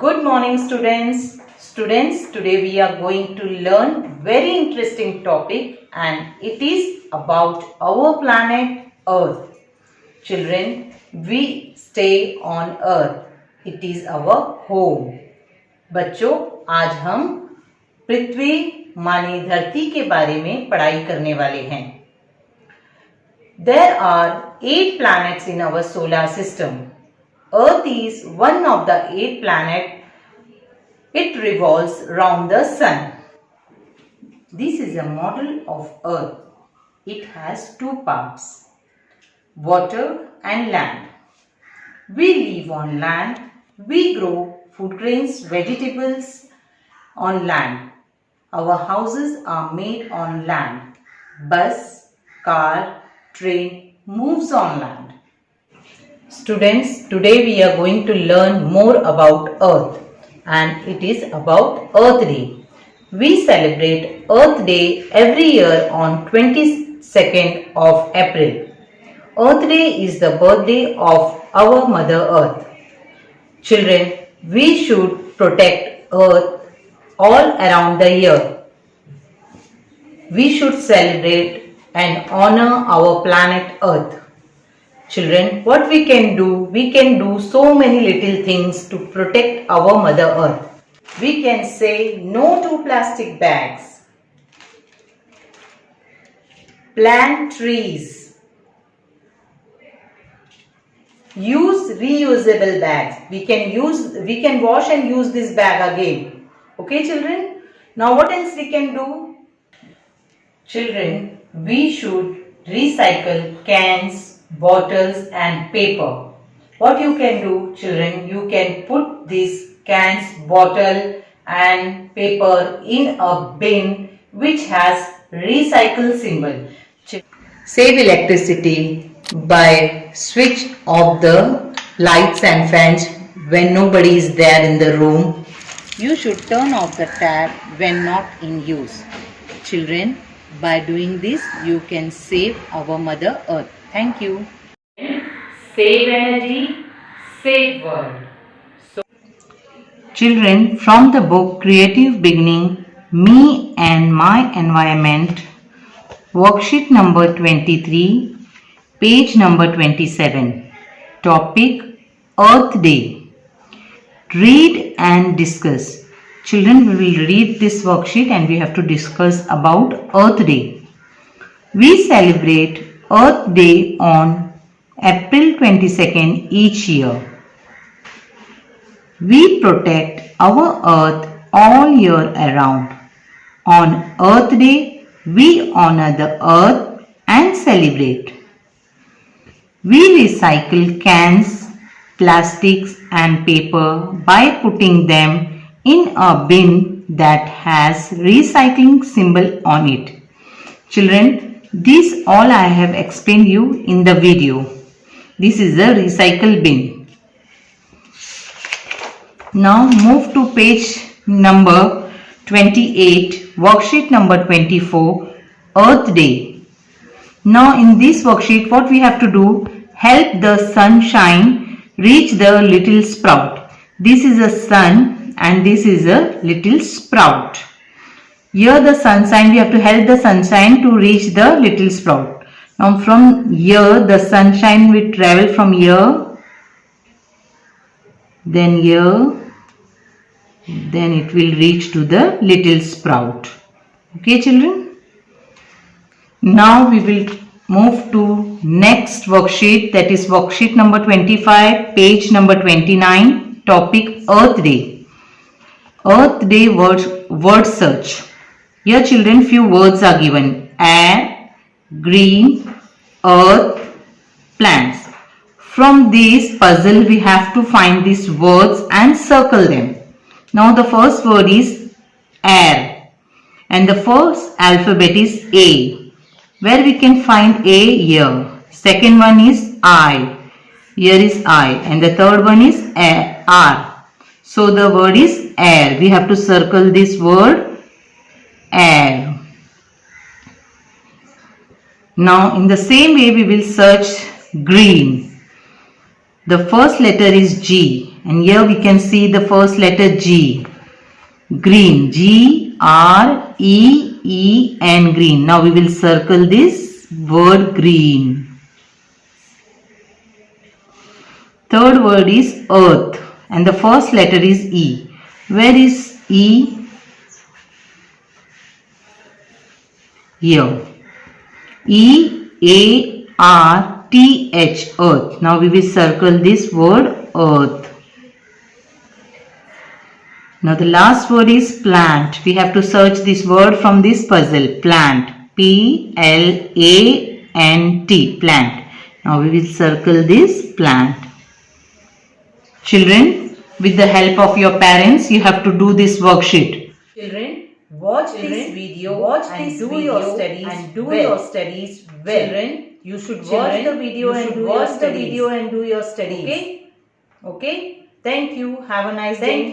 Good morning students. Students, today we are going to learn very interesting topic and it is about our planet Earth. Children, we stay on Earth. It is our home. बच्चों, आज हम पृथ्वी मानी धरती के बारे में पढ़ाई करने वाले हैं. There are 8 planets in our solar system. Earth is one of the 8 planets. It revolves round the sun. This is a model of Earth. It has 2 parts, water and land. We live on land. We grow food grains, vegetables on land. Our houses are made on land. Bus, car, train moves on land. Students, today we are going to learn more about Earth and it is about Earth Day. We celebrate Earth Day every year on 22nd of April. Earth Day is the birthday of our Mother Earth. Children, we should protect Earth all around the year. We should celebrate and honor our planet Earth. Children, what we can do so many little things to protect our Mother Earth. We can say no to plastic bags. Plant trees. Use reusable bags. We can wash and use this bag again. Okay, children? Now what else we can do? Children, we should recycle cans, bottles and paper. What you can do, children, you can put these cans, bottle and paper in a bin which has recycle symbol. Save electricity by switch off the lights and fans when nobody is there in the room. You should turn off the tap when not in use. Children, by doing this, you can save our Mother Earth. Thank you. Save energy, save world. Children, from the book Creative Beginning, Me and My Environment, worksheet number 23, page number 27, topic Earth Day. Read and discuss. Children, we will read this worksheet and we have to discuss about Earth Day. We celebrate Earth Day on April 22nd each year. We protect our Earth all year around. On Earth Day, we honor the Earth and celebrate. We recycle cans, plastics and paper by putting them in a bin that has recycling symbol on it. Children, this all I have explained you in the video. This is a recycle bin. Now move to page number 28, worksheet number 24, Earth Day. Now in this worksheet what we have to do, help the sunshine reach the little sprout. This is a sun and this is a little sprout. Here the sunshine, we have to help the sunshine to reach the little sprout. Now from here the sunshine will travel from here, then here, then it will reach to the little sprout. Okay children? Now we will move to next worksheet, that is worksheet number 25, page number 29, topic Earth Day. Earth Day word search. Here children, few words are given: air, green, earth, plants. From this puzzle we have to find these words and circle them. Now the first word is air and the first alphabet is A. Where we can find A? Here. Second one is I. Here is I and the third one is R. So the word is air. We have to circle this word air. Now in the same way we will search green. The first letter is G. And here we can see the first letter G. Green. G-R-E-E-N. Green. Now we will circle this word green. Third word is earth. And the first letter is E. Where is E? Here. E-A-R-T-H. Earth. Now we will circle this word earth. Now the last word is plant. We have to search this word from this puzzle. Plant. P-L-A-N-T. Plant. Now we will circle this plant. Children, with the help of your parents, you have to do this worksheet. Children, watch this video and do your studies well. Children, you should watch the video and do your studies. Okay? Thank you. Have a nice day.